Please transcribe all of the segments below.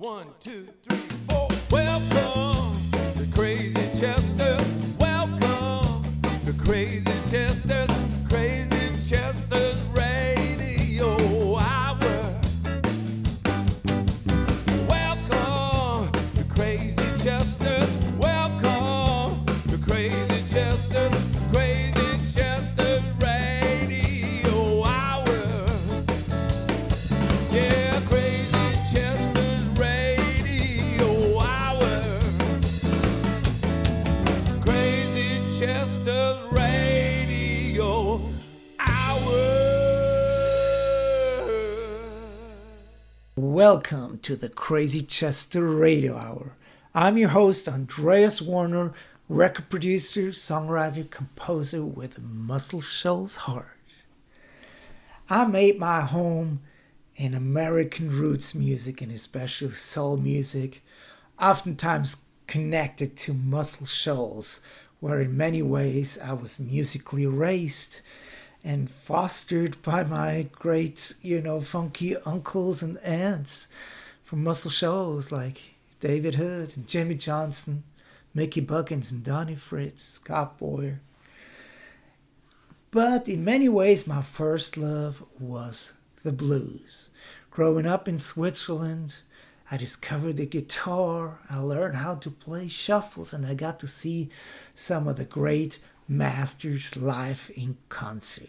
1, 2, 3, 4. Welcome to Crazy Chester. Welcome to Crazy Chester. Crazy Chester's Radio Hour. Welcome to Crazy Chester. Welcome to Crazy Chester. Crazy Chester's Radio Hour. Yeah, Crazy Chester's Radio Hour. Crazy Chester's Radio Hour. Welcome to the Crazy Chester Radio Hour. I'm your host, Andreas Werner, record producer, songwriter, composer with a Muscle Shoals heart. I made my home in American roots music and especially soul music, oftentimes connected to Muscle Shoals, where in many ways I was musically raised and fostered by my great, funky uncles and aunts from Muscle Shoals like David Hood and Jimmy Johnson, Mickey Buggins and Donnie Fritz, Scott Boyer. But in many ways, my first love was the blues. Growing up in Switzerland, I discovered the guitar, I learned how to play shuffles, and I got to see some of the great masters live in concert.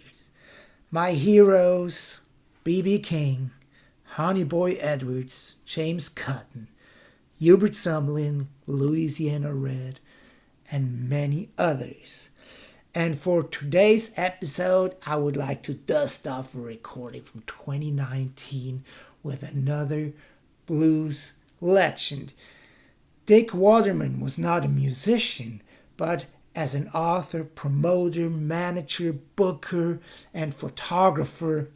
My heroes, B.B. King, Honey Boy Edwards, James Cotton, Hubert Sumlin, Louisiana Red, and many others. And for today's episode, I would like to dust off a recording from 2019 with another blues legend. Dick Waterman was not a musician, but as an author, promoter, manager, booker, and photographer,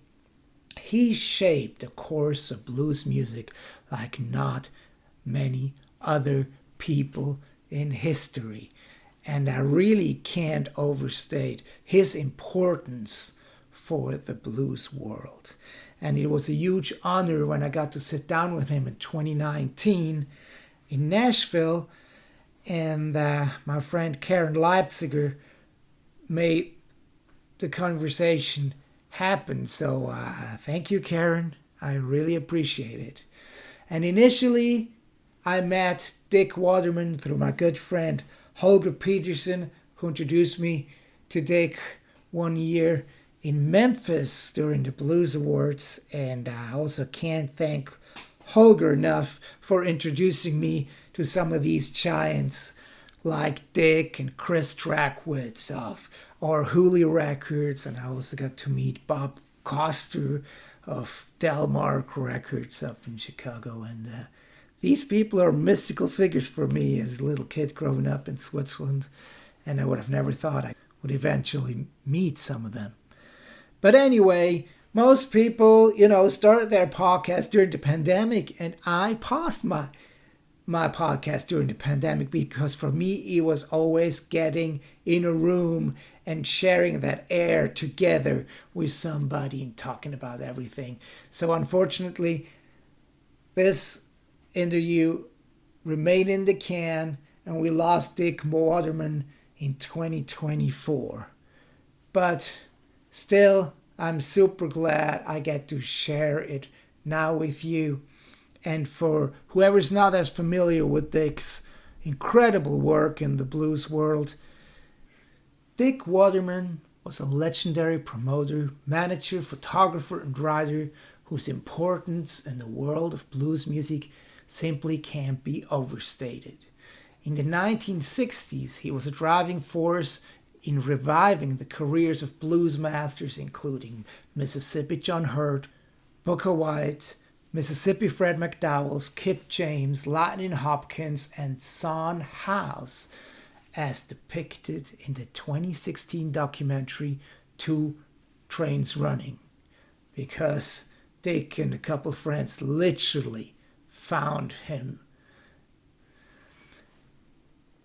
he shaped the course of blues music like not many other people in history. And I really can't overstate his importance for the blues world. And it was a huge honor when I got to sit down with him in 2019 in Nashville. And my friend Karen Leipziger made the conversation happen. So thank you, Karen. I really appreciate it. And initially, I met Dick Waterman through my good friend Holger Peterson, who introduced me to Dick one year in Memphis during the Blues Awards. And I also can't thank Holger enough for introducing me to some of these giants like Dick and Chris Drackwitz of or Hooli Records. And I also got to meet Bob Coster of Delmark Records up in Chicago. And these people are mystical figures for me as a little kid growing up in Switzerland, and I would have never thought I would eventually meet some of them. But anyway, most people, started their podcast during the pandemic, and I paused my podcast during the pandemic because for me, it was always getting in a room and sharing that air together with somebody and talking about everything. So unfortunately, this interview remained in the can, and we lost Dick Waterman in 2024. But still, I'm super glad I get to share it now with you. And for whoever's not as familiar with Dick's incredible work in the blues world, Dick Waterman was a legendary promoter, manager, photographer, and writer whose importance in the world of blues music simply can't be overstated. In the 1960s, he was a driving force in reviving the careers of blues masters including Mississippi John Hurt, Bukka White, Mississippi Fred McDowell, Kip James, Lightnin Hopkins, and Son House, as depicted in the 2016 documentary Two Trains Runnin, because Dick and a couple friends literally found him.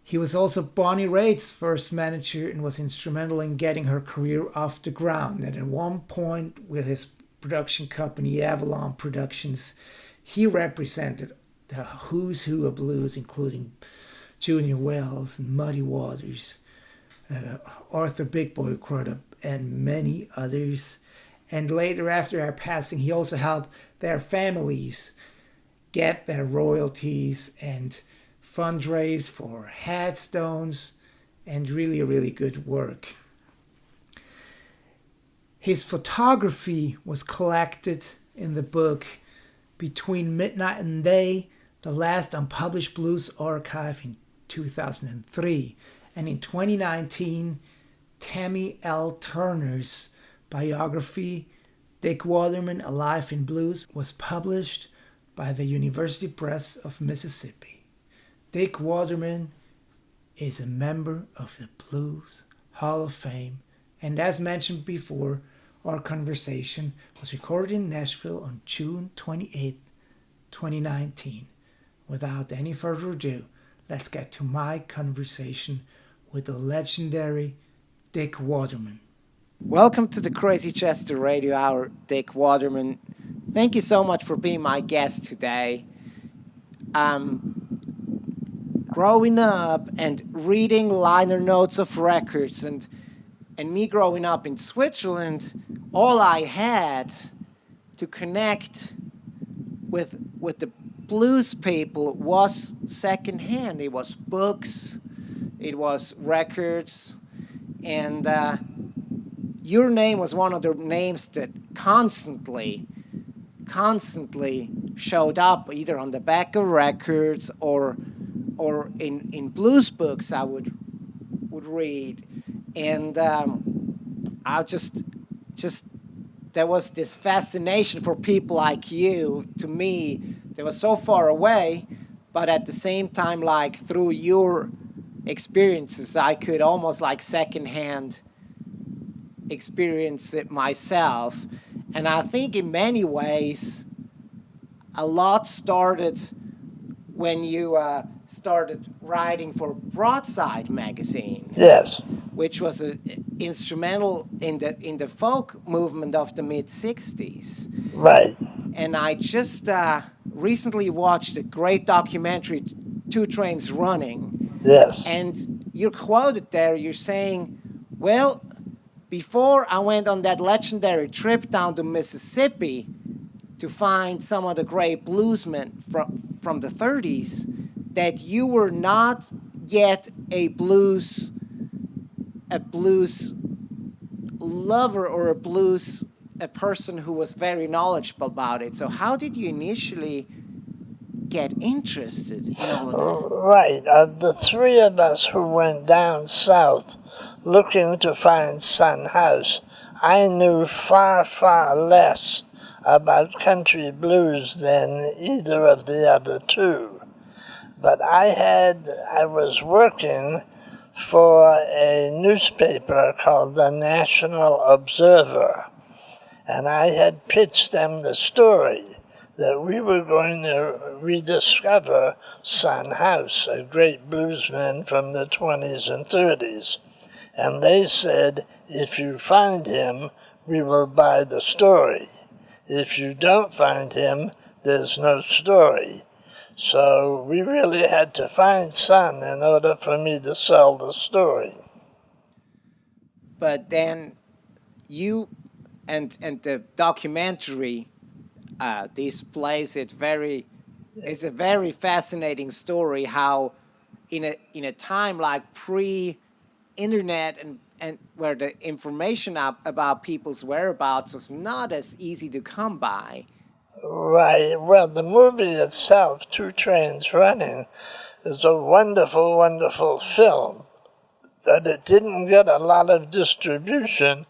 He was also Bonnie Raitt's first manager and was instrumental in getting her career off the ground. And at one point with his production company Avalon Productions, he represented the who's who of blues, including Junior Wells and Muddy Waters, Arthur Big Boy Crudup, and many others. And later, after our passing, he also helped their families get their royalties and fundraise for headstones, and really, really good work. His photography was collected in the book Between Midnight and Day, the Last Unpublished Blues Archive in 2003. And in 2019, Tammy L. Turner's biography, Dick Waterman, A Life in Blues, was published by the University Press of Mississippi. Dick Waterman is a member of the Blues Hall of Fame, and as mentioned before, our conversation was recorded in Nashville on June 28, 2019. Without any further ado, let's get to my conversation with the legendary Dick Waterman. Welcome to the Crazy Chester Radio Hour, Dick Waterman. Thank you so much for being my guest today. Growing up and reading liner notes of records and me growing up in Switzerland, all I had to connect with the blues people was secondhand. It was books, it was records, and your name was one of the names that constantly showed up either on the back of records or in blues books I would read. And I just there was this fascination for people like you. To me, they were so far away, but at the same time, like through your experiences, I could almost like secondhand experience it myself. And I think in many ways, a lot started when you started writing for Broadside magazine. Yes. Which was instrumental in the folk movement of the mid-'60s. Right. And I just recently watched a great documentary, Two Trains Running. Yes. And you're quoted there, you're saying, well, before I went on that legendary trip down to Mississippi to find some of the great bluesmen from the 30s, that you were not yet a blues lover or a person who was very knowledgeable about it. So how did you initially get interested in all of that? Right. The three of us who went down south looking to find Sun House, I knew far, far less about country blues than either of the other two. But I was working for a newspaper called the National Observer, and I had pitched them the story that we were going to rediscover Sun House, a great bluesman from the 20s and 30s. And they said, if you find him, we will buy the story. If you don't find him, there's no story. So we really had to find Sun in order for me to sell the story. But then you and the documentary displays it very. It's a very fascinating story how in a time like pre-internet and where the information about people's whereabouts was not as easy to come by. Right. Well, the movie itself, Two Trains Runnin, is a wonderful, wonderful film. That it didn't get a lot of distribution,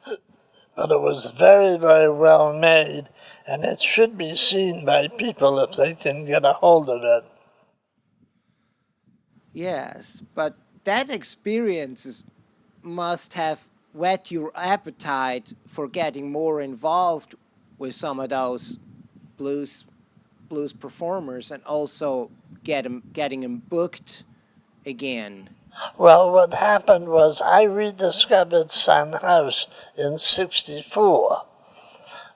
but it was very, very well made, and it should be seen by people if they can get a hold of it. Yes, but that experience must have whet your appetite for getting more involved with some of those blues performers and also getting them booked again. Well, what happened was I rediscovered Sun House in '64,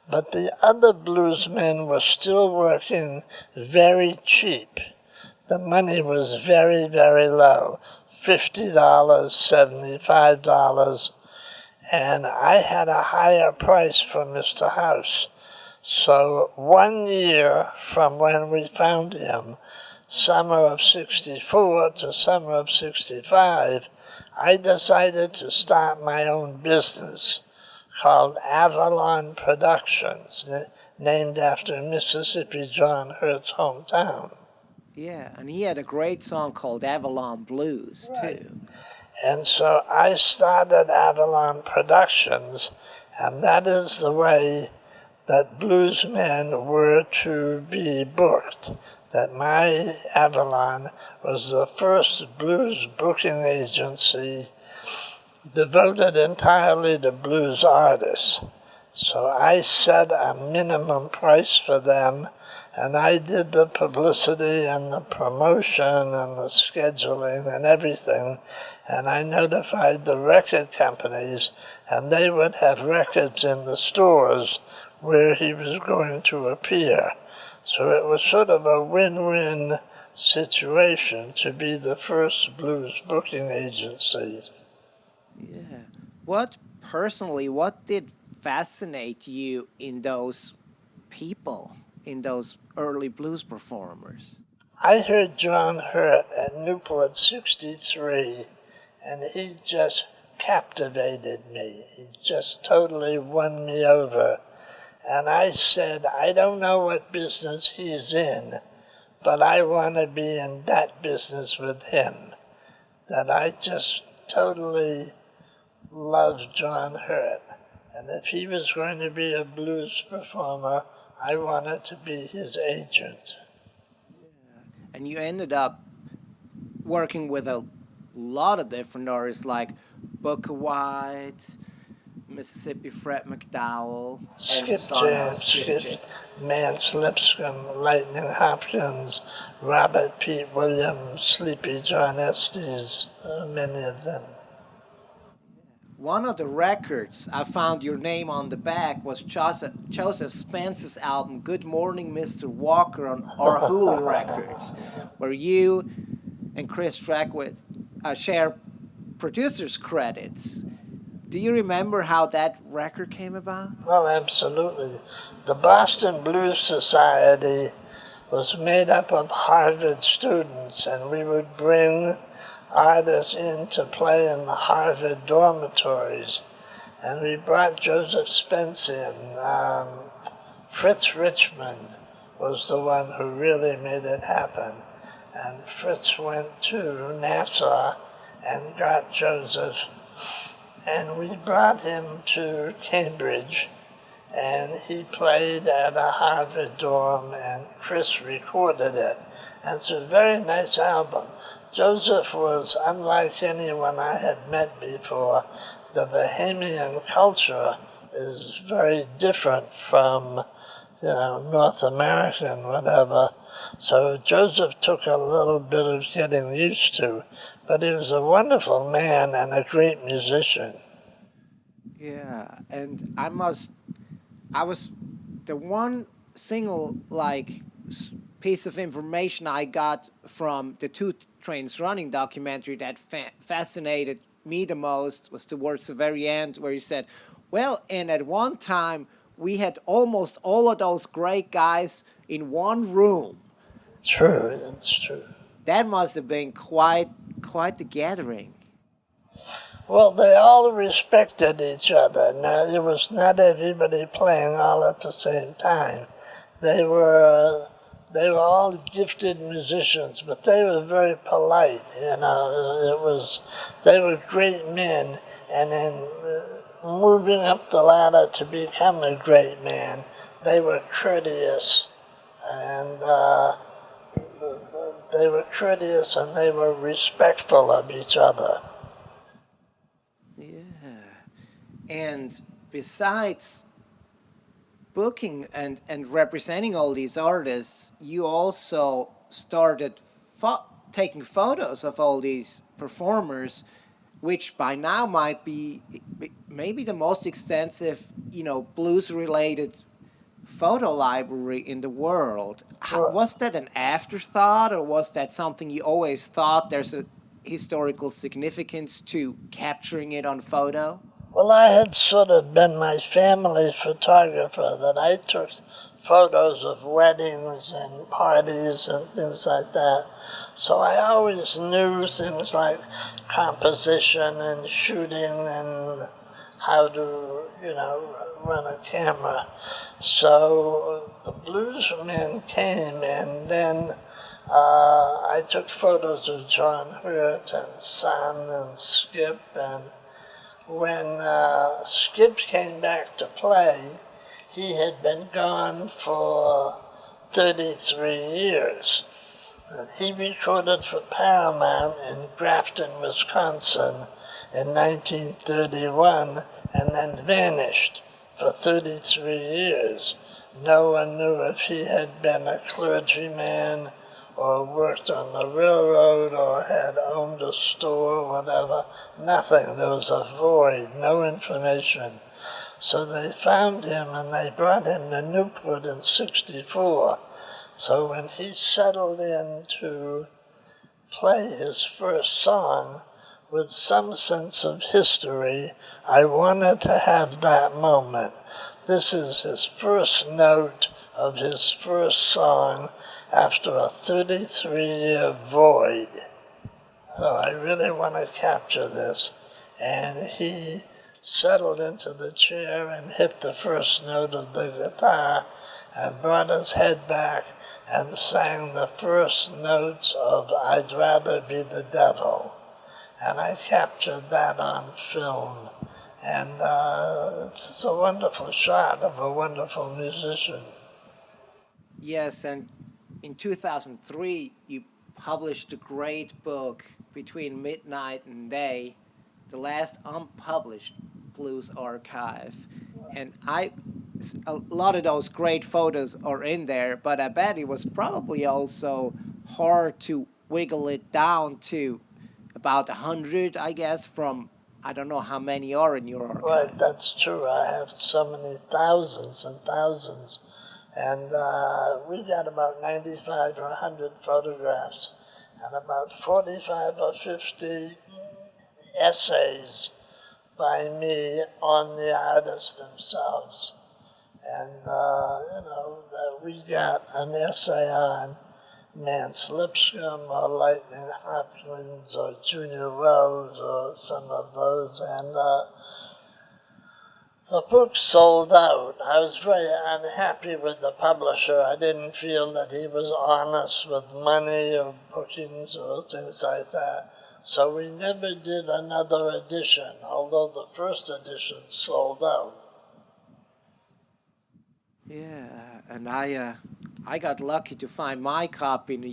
but the other bluesmen were still working very cheap. the money was very, very low, $50, $75, and I had a higher price for Mr. House. So 1 year from when we found him, summer of 64 to summer of 65, I decided to start my own business called Avalon Productions, named after Mississippi John Hurt's hometown. Yeah, and he had a great song called Avalon Blues, too. And so I started Avalon Productions, and that is the way that bluesmen were to be booked. That my Avalon was the first blues booking agency devoted entirely to blues artists. So I set a minimum price for them, and I did the publicity and the promotion and the scheduling and everything, and I notified the record companies, and they would have records in the stores where he was going to appear. So it was sort of a win-win situation to be the first blues booking agency. Yeah. What did fascinate you in those people, in those early blues performers? I heard John Hurt at Newport 63, and he just captivated me. He just totally won me over. And I said, I don't know what business he's in, but I want to be in that business with him. That I just totally loved John Hurt. And if he was going to be a blues performer, I wanted to be his agent. And you ended up working with a lot of different artists like Bukka White, Mississippi Fred McDowell, Skip Mance Lipscomb, Lightnin Hopkins, Robert Pete Williams, Sleepy John Estes, many of them. One of the records I found your name on the back was Joseph Spence's album Good Morning Mr. Walker on Arhoolie Records, where you and Chris Dragwood share producers' credits. Do you remember how that record came about? Oh, absolutely. The Boston Blues Society was made up of Harvard students, and we would bring artists in to play in the Harvard dormitories. And we brought Joseph Spence in. Fritz Richmond was the one who really made it happen. And Fritz went to Nassau and got Joseph, and we brought him to Cambridge, and he played at a Harvard dorm, and Chris recorded it. And it's a very nice album. Joseph was unlike anyone I had met before. The Bahamian culture is very different from, North American, whatever. So Joseph took a little bit of getting used to, but he was a wonderful man and a great musician. Yeah, and the one single piece of information I got from the Two Trains Running documentary that fascinated me the most was towards the very end, where he said, well, and at one time we had almost all of those great guys in one room. True, it's true. That must have been quite the gathering. Well, they all respected each other. Now, it was not everybody playing all at the same time. They were all gifted musicians, but they were very polite. They were great men, and in moving up the ladder to become a great man, they were courteous, and they were respectful of each other. Yeah. And besides booking and representing all these artists, you also started taking photos of all these performers, which by now might be maybe the most extensive, blues-related photo library in the world. Right. Was that an afterthought, or was that something you always thought there's a historical significance to capturing it on photo? Well, I had sort of been my family photographer, that I took photos of weddings and parties and things like that. So I always knew things like composition and shooting and how to, run a camera. So the bluesmen came, and then I took photos of John Hurt and Son and Skip, and when Skip came back to play, he had been gone for 33 years. He recorded for Paramount in Grafton, Wisconsin in 1931 and then vanished for 33 years. No one knew if he had been a clergyman or worked on the railroad or had owned a store or whatever. Nothing. There was a void, no information. So they found him and they brought him to Newport in '64. So when he settled in to play his first song with some sense of history, I wanted to have that moment. This is his first note of his first song after a 33-year void. So I really want to capture this. And he settled into the chair and hit the first note of the guitar and brought his head back and sang the first notes of I'd Rather Be the Devil. And I captured that on film. And it's a wonderful shot of a wonderful musician. Yes, and in 2003, you published a great book, Between Midnight and Day, the Last Unpublished Blues Archive. And a lot of those great photos are in there, but I bet it was probably also hard to wiggle it down to about 100, I guess, from I don't know how many are in your archive. Right, that's true. I have so many thousands and thousands. And we got about 95 or 100 photographs and about 45 or 50 essays by me on the artists themselves. And, we got an essay on Mance Lipscomb or Lightnin Hopkins or Junior Wells or some of those. And the book sold out. I was very unhappy with the publisher. I didn't feel that he was honest with money or bookings or things like that. So we never did another edition, although the first edition sold out. Yeah, and I got lucky to find my copy in a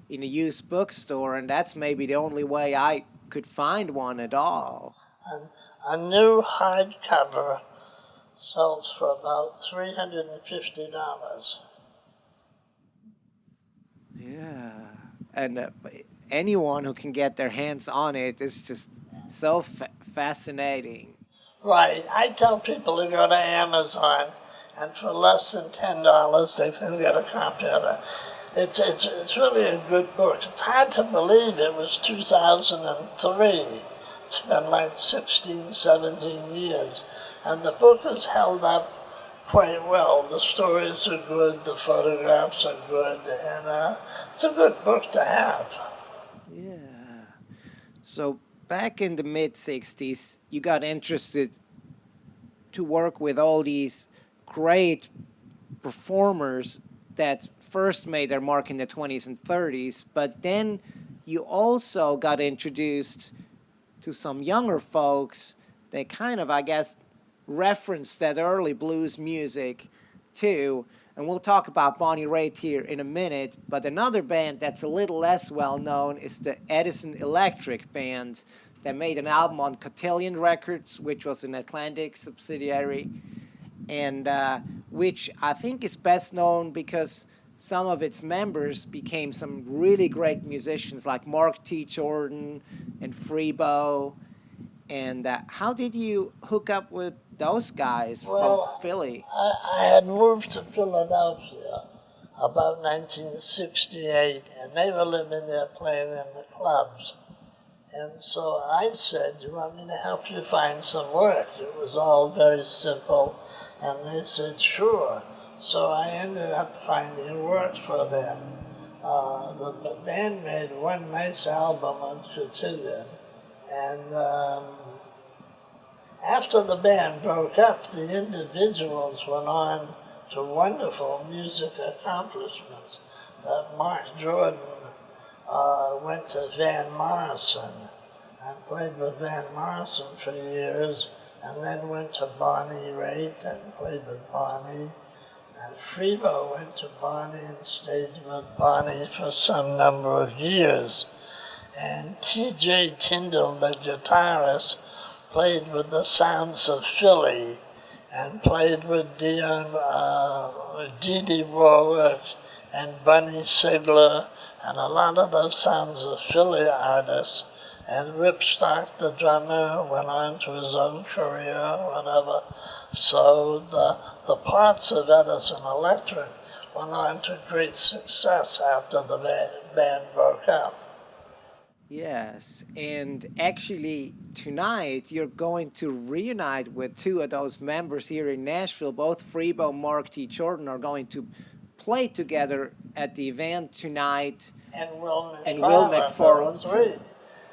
used bookstore, and that's maybe the only way I could find one at all. And a new hardcover sells for about $350. Yeah, and anyone who can get their hands on it is just so fascinating. Right. I tell people to go to Amazon, and for less than $10, they can get a copy of it. It's really a good book. It's hard to believe it was 2003. It's been like 16, 17 years. And the book has held up quite well. The stories are good, the photographs are good, and it's a good book to have. Yeah. So back in the mid-'60s, you got interested to work with all these great performers that first made their mark in the 20s and 30s, but then you also got introduced to some younger folks that kind of, I guess, referenced that early blues music too. And we'll talk about Bonnie Raitt here in a minute, but another band that's a little less well known is the Edison Electric Band that made an album on Cotillion Records, which was an Atlantic subsidiary, and which I think is best known because some of its members became some really great musicians like Mark T. Jordan and Freebo. And how did you hook up with those guys from Well, Philly? I had moved to Philadelphia about 1968, and they were living there playing in the clubs. And so I said, "Do you want me to help you find some work?" It was all very simple, and they said, "Sure." So I ended up finding work for them. The band made one nice album on Cotillion, and after the band broke up, the individuals went on to wonderful music accomplishments. Mark Jordan went to Van Morrison and played with Van Morrison for years, and then went to Bonnie Raitt and played with Bonnie. And Freebo went to Bonnie and stayed with Bonnie for some number of years. And T.J. Tyndall, the guitarist, played with the Sounds of Philly and played with Dee Dee Warwick and Bunny Sigler and a lot of the Sounds of Philly artists. And Rip Stark, the drummer, went on to his own career, whatever. So the parts of Edison Electric went on to great success after the band broke up. Yes, and actually tonight you're going to reunite with two of those members here in Nashville. Both Freebo and Mark T. Jordan are going to play together at the event tonight. And Will McFarland. And Will McFarland.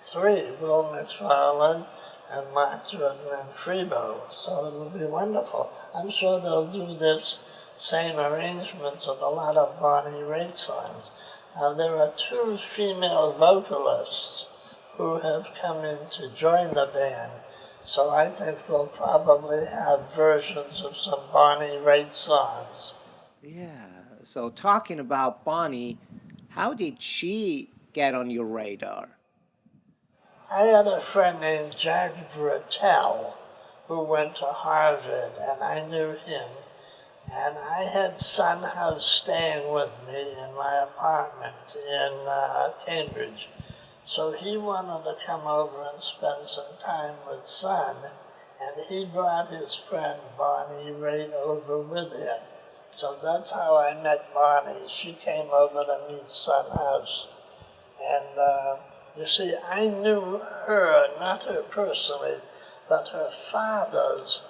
Three, Will McFarland and Mark Jordan and Freebo. So it'll be wonderful. I'm sure they'll do this same arrangements of a lot of Bonnie Raitt songs. There are two female vocalists who have come in to join the band, so I think we'll probably have versions of some Bonnie Raitt songs. Yeah, so talking about Bonnie, how did she get on your radar? I had a friend named Jack Viertel who went to Harvard, and I knew him. And I had Son House staying with me in my apartment in Cambridge. So he wanted to come over and spend some time with Son, and he brought his friend Bonnie Raitt over with him. So that's how I met Bonnie. She came over to meet Son House. And you see, I knew her, not her personally, but her father's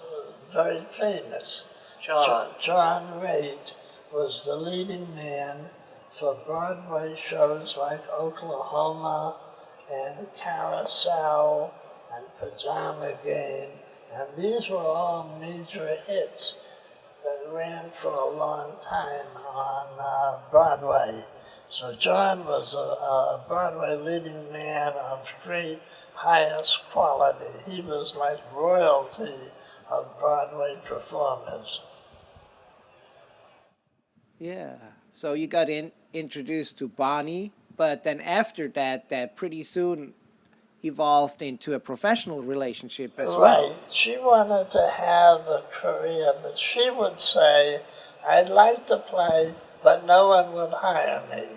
very famous. John Raitt was the leading man for Broadway shows like Oklahoma and Carousel and Pajama Game, and these were all major hits that ran for a long time on Broadway. So John was a Broadway leading man of great highest quality. He was like royalty of Broadway performers. Yeah, so you got introduced to Bonnie, but then after that, that pretty soon evolved into a professional relationship as well. Right. She wanted to have a career, but she would say, "I'd like to play, but no one would hire me."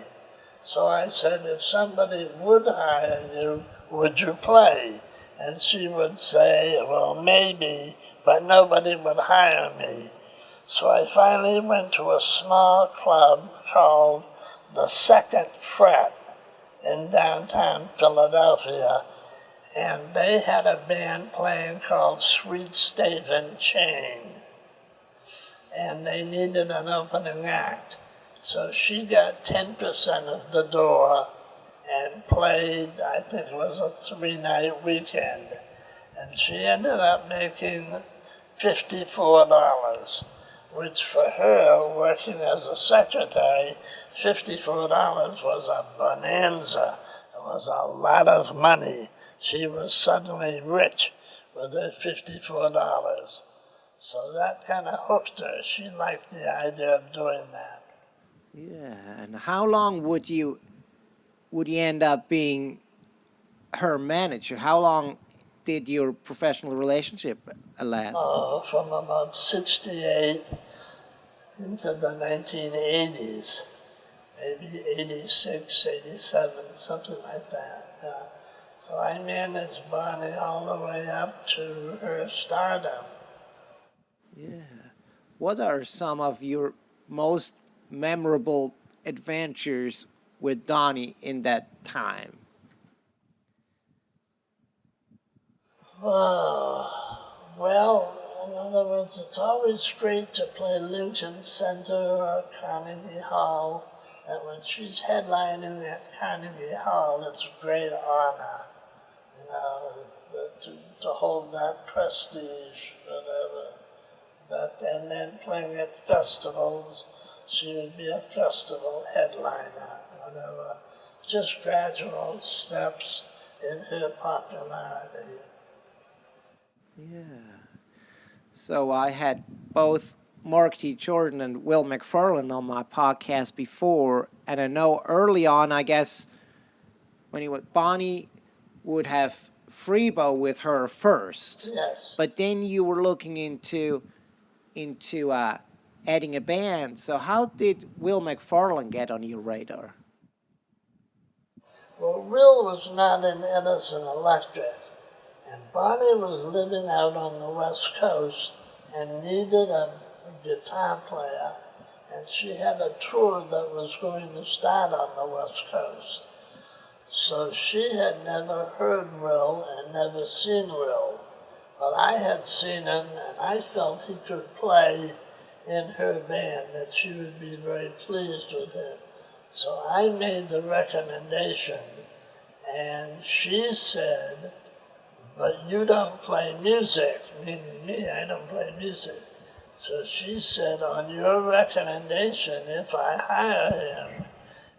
So I said, "If somebody would hire you, would you play?" And she would say, "Well, maybe, but nobody would hire me." So I finally went to a small club called the Second Fret in downtown Philadelphia, and they had a band playing called Sweet Stephen Chain, and they needed an opening act. So she got 10% of the door and played, I think it was a 3-night weekend, and she ended up making $54, which for her, working as a secretary, $54 was a bonanza. It was a lot of money. She was suddenly rich with her $54. So that kind of hooked her. She liked the idea of doing that. Yeah, and how long would you end up being her manager? How long did your professional relationship last? From about 68 into the 1980s, maybe 86, 87, something like that. So I managed Bonnie all the way up to her stardom. Yeah. What are some of your most memorable adventures with Donnie in that time? Well, in other words, it's always great to play Lincoln Center or Carnegie Hall. And when she's headlining at Carnegie Hall, it's a great honor, to hold that prestige, whatever. And then playing at festivals, she would be a festival headliner, whatever. Just gradual steps in her popularity. Yeah. So I had both Mark T. Jordan and Will McFarlane on my podcast before, and I know early on, I guess, when Bonnie would have Freebo with her first. Yes. But then you were looking into adding a band. So how did Will McFarlane get on your radar? Well, Will was not in Edison Electric, and Bonnie was living out on the West Coast and needed a guitar player, and she had a tour that was going to start on the West Coast. So she had never heard Will and never seen Will, but I had seen him, and I felt he could play in her band, that she would be very pleased with him. So I made the recommendation, and she said, "But you don't play music," meaning me, I don't play music. So she said, "On your recommendation, if I hire him,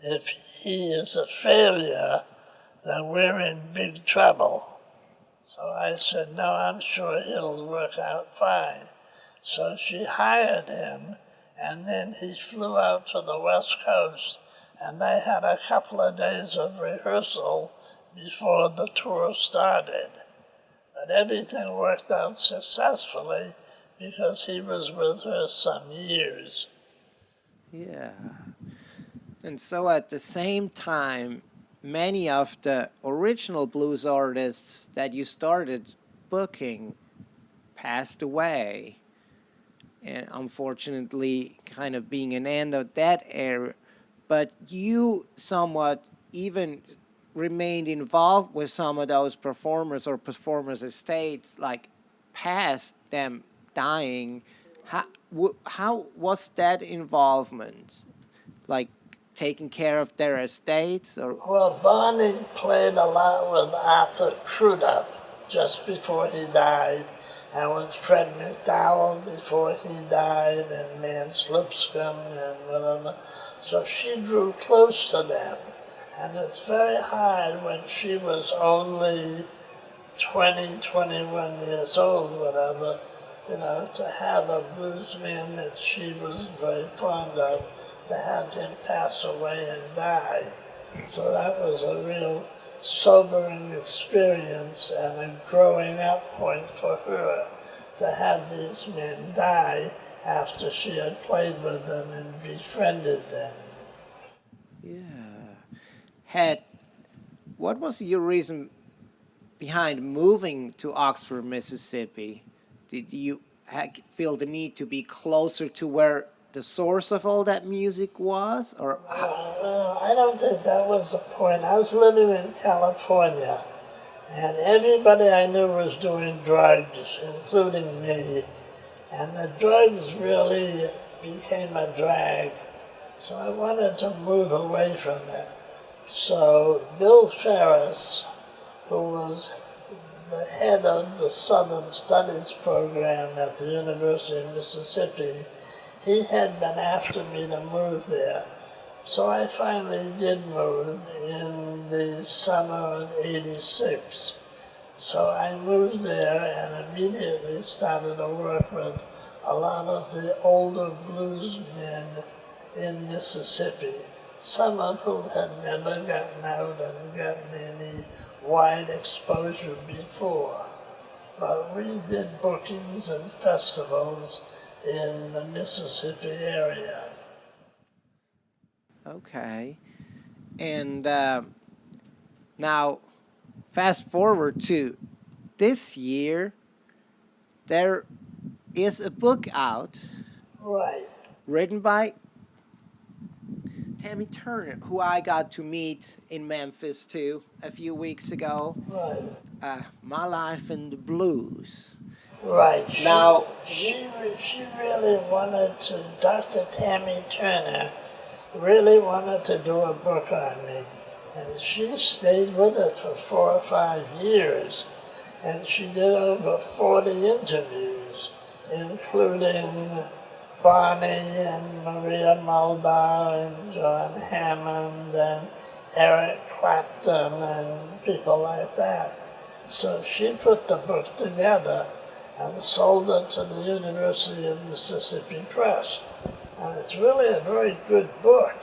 if he is a failure, then we're in big trouble." So I said, "No, I'm sure he'll work out fine." So she hired him, and then he flew out to the West Coast, and they had a couple of days of rehearsal before the tour started. But everything worked out successfully because he was with her some years. Yeah. And so at the same time, many of the original blues artists that you started booking passed away. And unfortunately, kind of being an end of that era. But you somewhat even remained involved with some of those performers or performers' estates, like past them dying. How was that involvement? Like taking care of their estates? Or Well, Bonnie played a lot with Arthur Crudup just before he died, and with Fred McDowell before he died, and Mance Lipscomb and whatever. So she drew close to them. And it's very hard when she was only 20, 21 years old, whatever, to have a bluesman that she was very fond of, to have him pass away and die. So that was a real sobering experience and a growing up point for her, to have these men die after she had played with them and befriended them. yeah. What was your reason behind moving to Oxford, Mississippi? Did you feel the need to be closer to where the source of all that music was? Or I don't think that was the point. I was living in California, and everybody I knew was doing drugs, including me. And the drugs really became a drag. So I wanted to move away from it. So Bill Ferris, who was the head of the Southern Studies program at the University of Mississippi, he had been after me to move there. So I finally did move in the summer of '86. So I moved there and immediately started to work with a lot of the older bluesmen in Mississippi, some of whom had never gotten out and gotten any wide exposure before. But we did bookings and festivals in the Mississippi area. okay. And now, fast forward to this year, there is a book out Right. written by Tammy Turner, who I got to meet in Memphis too a few weeks ago. Right. My Life in the Blues. Right. Now, She really wanted to, Dr. Tammy Turner really wanted to do a book on me. And she stayed with it for 4 or 5 years. And she did over 40 interviews, including Bonnie and Maria Muldaur and John Hammond and Eric Clapton and people like that. So she put the book together and sold it to the University of Mississippi Press. And it's really a very good book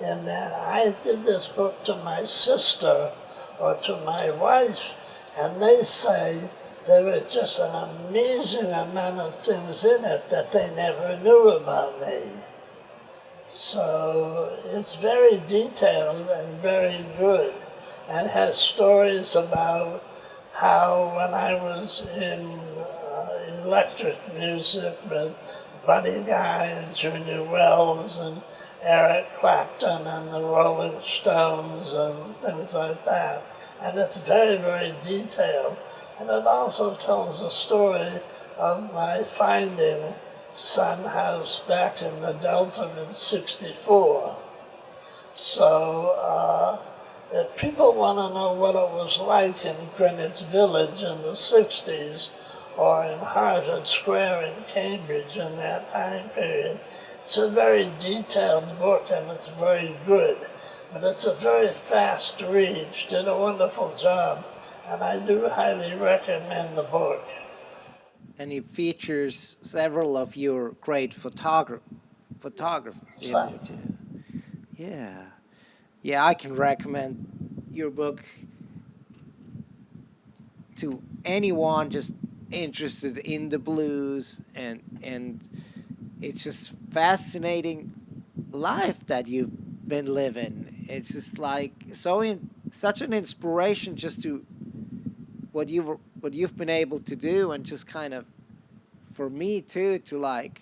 in that I did this book to my sister or to my wife, and they say there was just an amazing amount of things in it that they never knew about me. So it's very detailed and very good, and has stories about how when I was in electric music with Buddy Guy and Junior Wells and Eric Clapton and the Rolling Stones and things like that. And it's very, very detailed. And it also tells the story of my finding Sun House back in the Delta in '64. So if people want to know what it was like in Greenwich Village in the '60s, or in Harvard Square in Cambridge in that time period, it's a very detailed book and it's very good. But it's a very fast read. She did a wonderful job, and I do highly recommend the book. and it features several of your great photographers in it too. Yeah, I can recommend your book to anyone just interested in the blues, and it's just fascinating life that you've been living. It's just like such an inspiration just to what you've been able to do, and just kind of for me too to like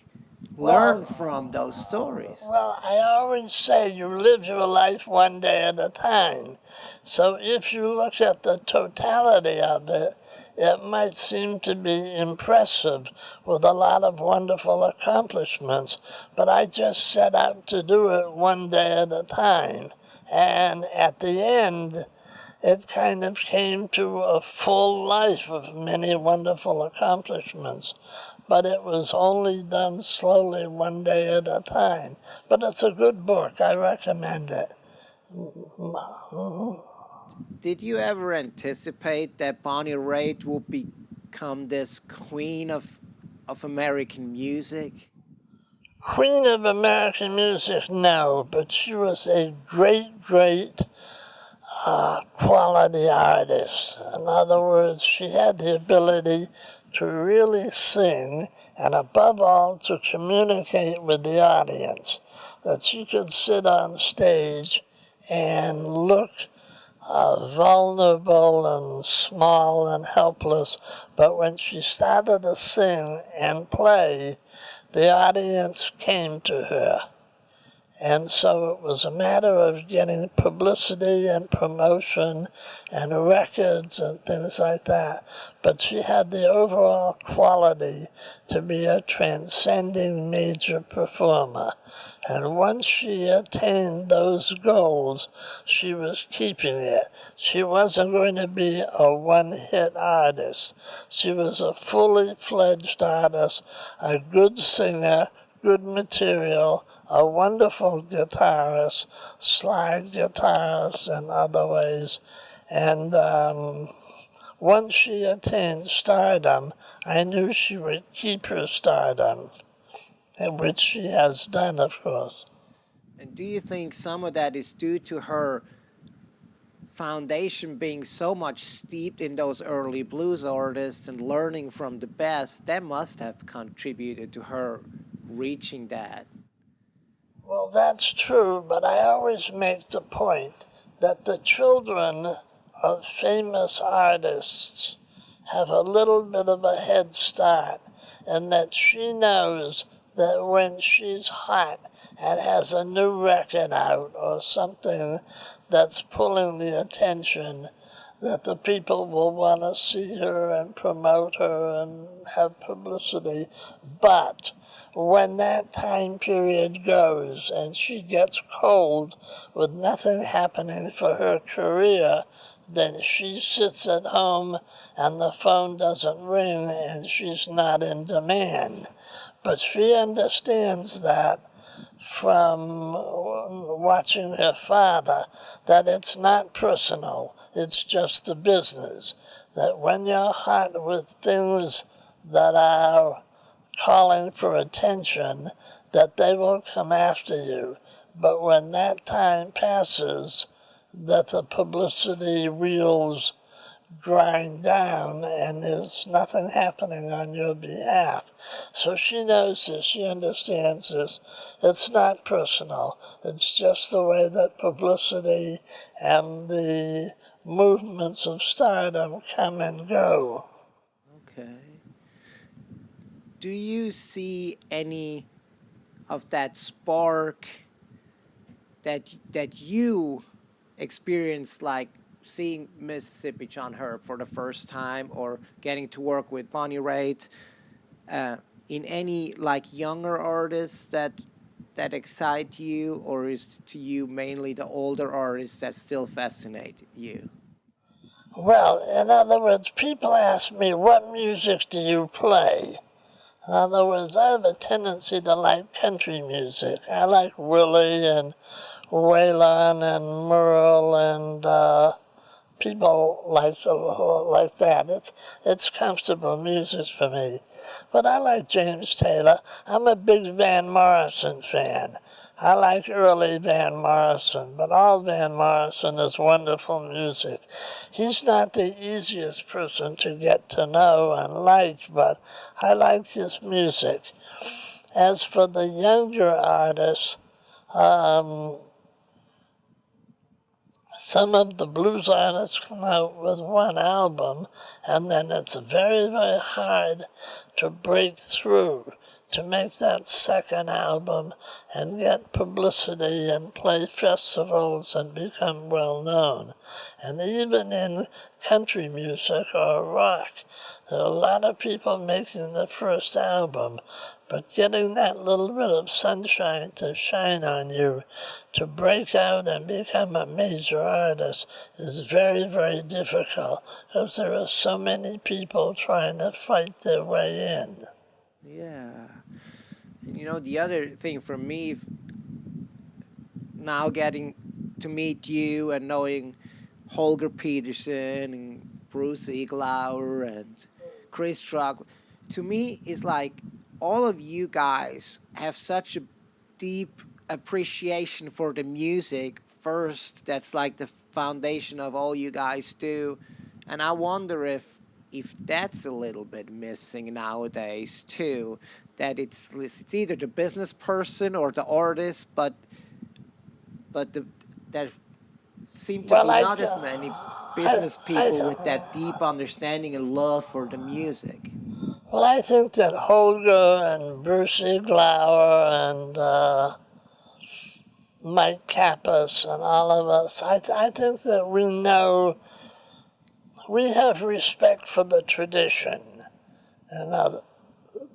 learn from those stories. Well, I always say you live your life one day at a time. So if you look at the totality of it, it might seem to be impressive with a lot of wonderful accomplishments, but I just set out to do it one day at a time. And at the end, it kind of came to a full life of many wonderful accomplishments. But it was only done slowly one day at a time. But it's a good book. I recommend it. Did you ever anticipate that Bonnie Raitt would become this queen of American music? Queen of American music, no, but she was a great quality artist. In other words, she had the ability to really sing, and above all, to communicate with the audience. That she could sit on stage and look vulnerable and small and helpless, but when she started to sing and play, the audience came to her. And so it was a matter of getting publicity and promotion and records and things like that. But she had the overall quality to be a transcending major performer. And once she attained those goals, she was keeping it. She wasn't going to be a one-hit artist. She was a fully fledged artist, a good singer, good material, a wonderful guitarist, slide guitarist in other ways. And once she attained stardom, I knew she would keep her stardom, which she has done, of course. And do you think some of that is due to her foundation being so much steeped in those early blues artists and learning from the best? That must have contributed to her reaching that. Well, that's true, but I always make the point that the children of famous artists have a little bit of a head start, and that she knows that when she's hot and has a new record out or something that's pulling the attention, that the people will want to see her and promote her and have publicity. But when that time period goes and she gets cold with nothing happening for her career, then she sits at home and the phone doesn't ring and she's not in demand. But she understands that from watching her father, that it's not personal, it's just the business. That when you're hot with things that are calling for attention, that they will come after you. But when that time passes, that the publicity wheels grind down and there's nothing happening on your behalf. So she knows this, she understands this. It's not personal. It's just the way that publicity and the movements of stardom come and go. Okay. Do you see any of that spark that you experienced, like seeing Mississippi John Herb for the first time, or getting to work with Bonnie Raitt, in any like younger artists that excite you, or is to you mainly the older artists that still fascinate you? Well, in other words, people ask me, what music do you play? In other words, I have a tendency to like country music. I like Willie and Waylon and Merle and people like that. It's comfortable music for me. But I like James Taylor. I'm a big Van Morrison fan. I like early Van Morrison, but all Van Morrison is wonderful music. He's not the easiest person to get to know and like, but I like his music. As for the younger artists, some of the blues artists come out with one album, and then it's very, very hard to break through, to make that second album and get publicity and play festivals and become well known. And even in country music or rock, there are a lot of people making the first album, but getting that little bit of sunshine to shine on you, to break out and become a major artist, is very, very difficult, because there are so many people trying to fight their way in. Yeah. And you know, the other thing for me, now getting to meet you and knowing Holger Peterson and Bruce Iglauer and Chris Truck, to me, it's like all of you guys have such a deep appreciation for the music first. That's like the foundation of all you guys do. And I wonder if that's a little bit missing nowadays too, that it's either the business person or the artist, but there seem to be not as many business people with that deep understanding and love for the music. Well, I think that Holger and Bruce Iglauer and Mike Kappas and all of us, I think that we know, we have respect for the tradition. In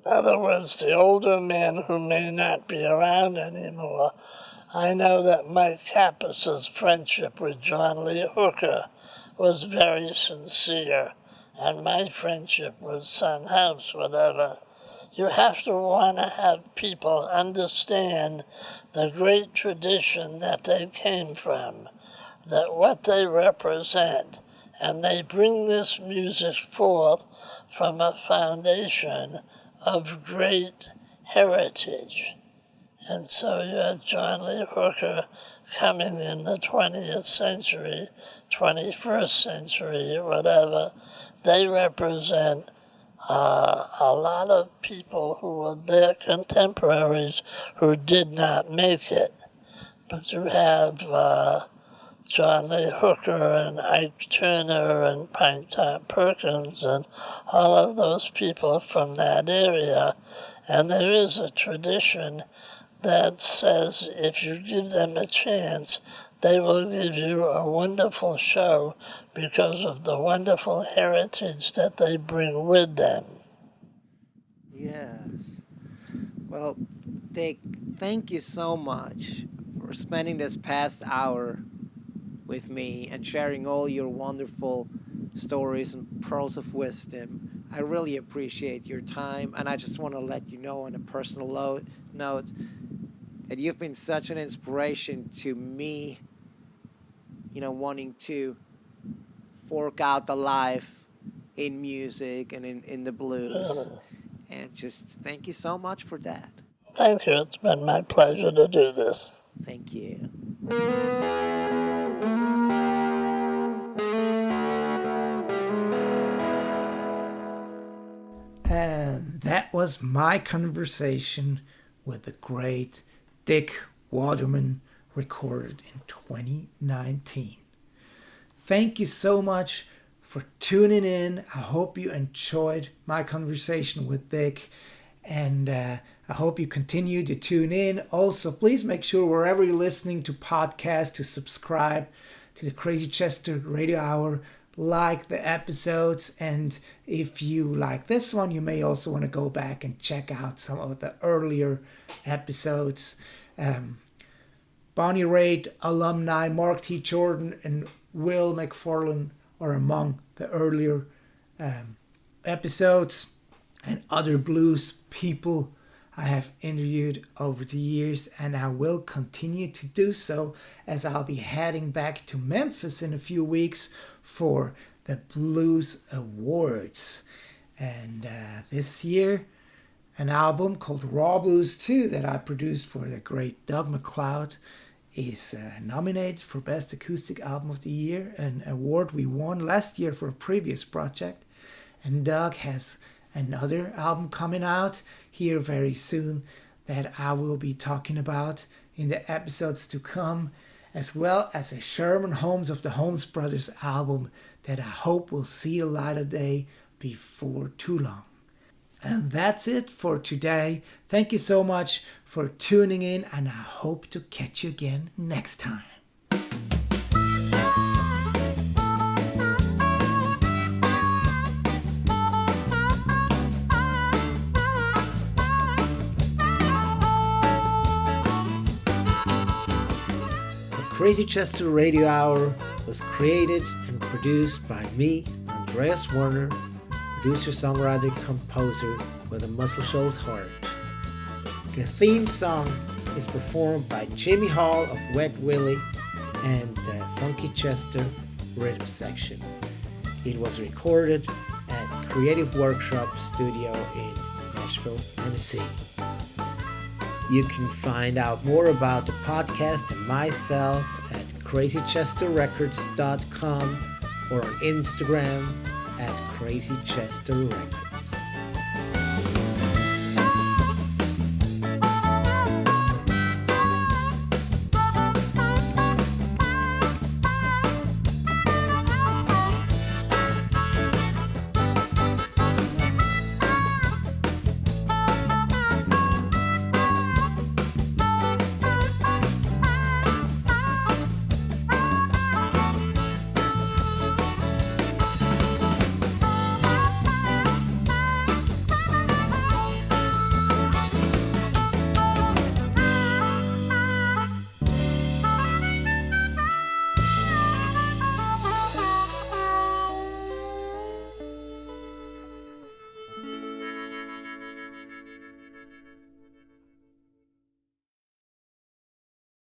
other words, the older men who may not be around anymore. I know that Mike Kappas's friendship with John Lee Hooker was very sincere, and my friendship with Son House, whatever. You have to want to have people understand the great tradition that they came from, that what they represent, and they bring this music forth from a foundation of great heritage. And so you have John Lee Hooker coming in the 20th century, 21st century, whatever. They represent a lot of people who were their contemporaries who did not make it. But you have Johnny Hooker and Ike Turner and Pinetop Perkins and all of those people from that area. And there is a tradition that says if you give them a chance, they will give you a wonderful show because of the wonderful heritage that they bring with them. Yes. Well, Dick, thank you so much for spending this past hour with me and sharing all your wonderful stories and pearls of wisdom. I really appreciate your time, and I just want to let you know on a personal note that you've been such an inspiration to me, wanting to fork out the life in music and in the blues. And just thank you so much for that. Thank you. It's been my pleasure to do this. Thank you. And that was my conversation with the great Dick Waterman, recorded in 2019. Thank you so much for tuning in. I hope you enjoyed my conversation with Dick, and I hope you continue to tune in. Also, please make sure wherever you're listening to podcasts to subscribe to the Crazy Chester Radio Hour, like the episodes, and if you like this one, you may also want to go back and check out some of the earlier episodes. Bonnie Raitt alumni Mark T. Jordan and Will McFarlane are among the earlier episodes, and other blues people I have interviewed over the years, and I will continue to do so as I'll be heading back to Memphis in a few weeks for the Blues Awards. And this year, an album called Raw Blues 2 that I produced for the great Doug McLeod is nominated for Best Acoustic Album of the Year, an award we won last year for a previous project. And Doug has another album coming out here very soon that I will be talking about in the episodes to come, as well as a Sherman Holmes of the Holmes Brothers album that I hope will see the light of day before too long. And that's it for today. Thank you so much for tuning in, and I hope to catch you again next time. Crazy Chester Radio Hour was created and produced by me, Andreas Werner, producer, songwriter, composer with a Muscle Shoals heart. The theme song is performed by Jimmy Hall of Wet Willie and the Funky Chester Rhythm Section. It was recorded at Creative Workshop Studio in Nashville, Tennessee. You can find out more about the podcast and myself at crazychesterrecords.com or on Instagram at crazychesterrecords.